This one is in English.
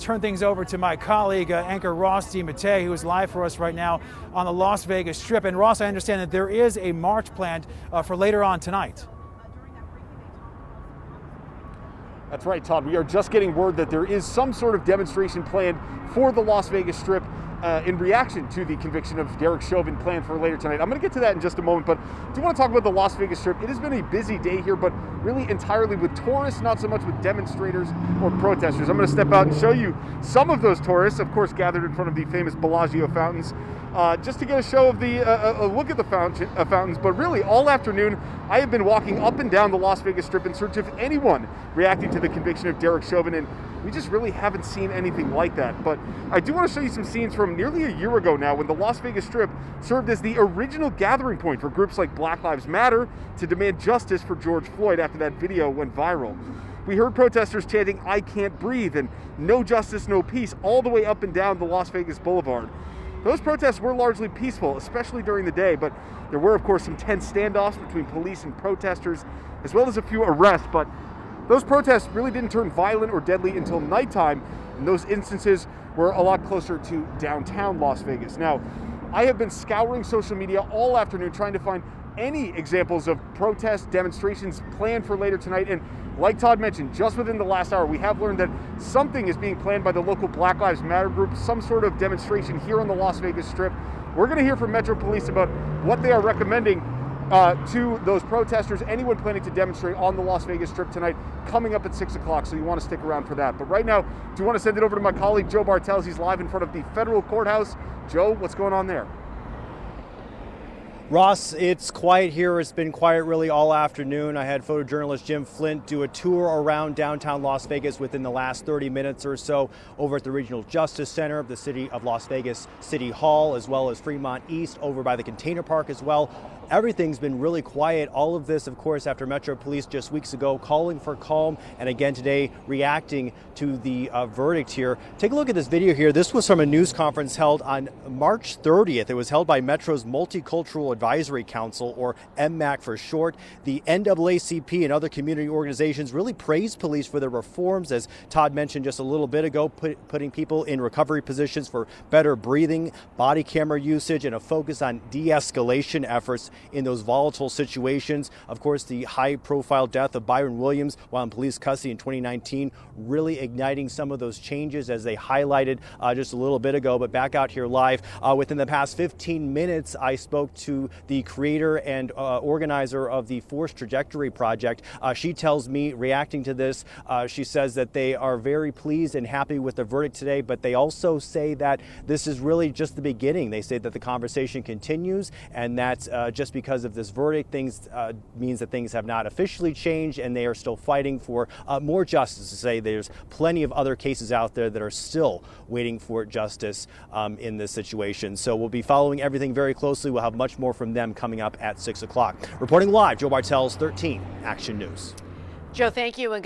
turn things over to my colleague, anchor Ross DiMattei, who is live for us right now on the Las Vegas Strip. And Ross, I understand that there is a march planned for later on tonight. That's right, Todd. We are just getting word that there is some sort of demonstration planned for the Las Vegas Strip in reaction to the conviction of Derek Chauvin planned for later tonight. I'm going to get to that in just a moment, but I do want to talk about the Las Vegas Strip. It has been a busy day here, but really entirely with tourists, not so much with demonstrators or protesters. I'm going to step out and show you some of those tourists, of course, gathered in front of the famous Bellagio fountains, just to get a show of a look at the fountains. But really, all afternoon, I have been walking up and down the Las Vegas Strip in search of anyone reacting to the conviction of Derek Chauvin, and we just really haven't seen anything like that. But I do want to show you some scenes from nearly a year ago now, when the Las Vegas Strip served as the original gathering point for groups like Black Lives Matter to demand justice for George Floyd after that video went viral. We heard protesters chanting, "I can't breathe," and "No justice, no peace," all the way up and down the Las Vegas Boulevard. Those protests were largely peaceful, especially during the day, but there were, of course, some tense standoffs between police and protesters, as well as a few arrests. But those protests really didn't turn violent or deadly until nighttime, and those instances were a lot closer to downtown Las Vegas. Now, I have been scouring social media all afternoon trying to find any examples of protests, demonstrations planned for later tonight, and like Todd mentioned, just within the last hour, we have learned that something is being planned by the local Black Lives Matter group, some sort of demonstration here on the Las Vegas Strip. We're going to hear from Metro Police about what they are recommending to those protesters, anyone planning to demonstrate on the Las Vegas Strip tonight, coming up at 6 o'clock, so you want to stick around for that. But right now, do you want to send it over to my colleague, Joe Bartels? He's live in front of the federal courthouse. Joe, what's going on there? Ross, it's quiet here. It's been quiet really all afternoon. I had photojournalist Jim Flint do a tour around downtown Las Vegas within the last 30 minutes or so over at the Regional Justice Center, the City of Las Vegas City Hall, as well as Fremont East, over by the Container Park as well. Everything's been really quiet. All of this, of course, after Metro Police just weeks ago calling for calm, and again today reacting to the verdict here. Take a look at this video here. This was from a news conference held on March 30th. It was held by Metro's Multicultural Advisory Council, or MMAC for short. The NAACP and other community organizations really praised police for their reforms, as Todd mentioned just a little bit ago, putting people in recovery positions for better breathing, body camera usage, and a focus on de-escalation efforts in those volatile situations. Of course, the high-profile death of Byron Williams while in police custody in 2019 really igniting some of those changes, as they highlighted just a little bit ago. But back out here live, within the past 15 minutes, I spoke to the creator and organizer of the Forced Trajectory Project. She tells me, reacting to this, she says that they are very pleased and happy with the verdict today, but they also say that this is really just the beginning. They say that the conversation continues, and that just because of this verdict, things means that things have not officially changed, and they are still fighting for more justice. To say there's plenty of other cases out there that are still waiting for justice in this situation. So we'll be following everything very closely. We'll have much more from them coming up at 6 o'clock. Reporting live, Joe Bartels, 13 Action News. Joe, thank you. And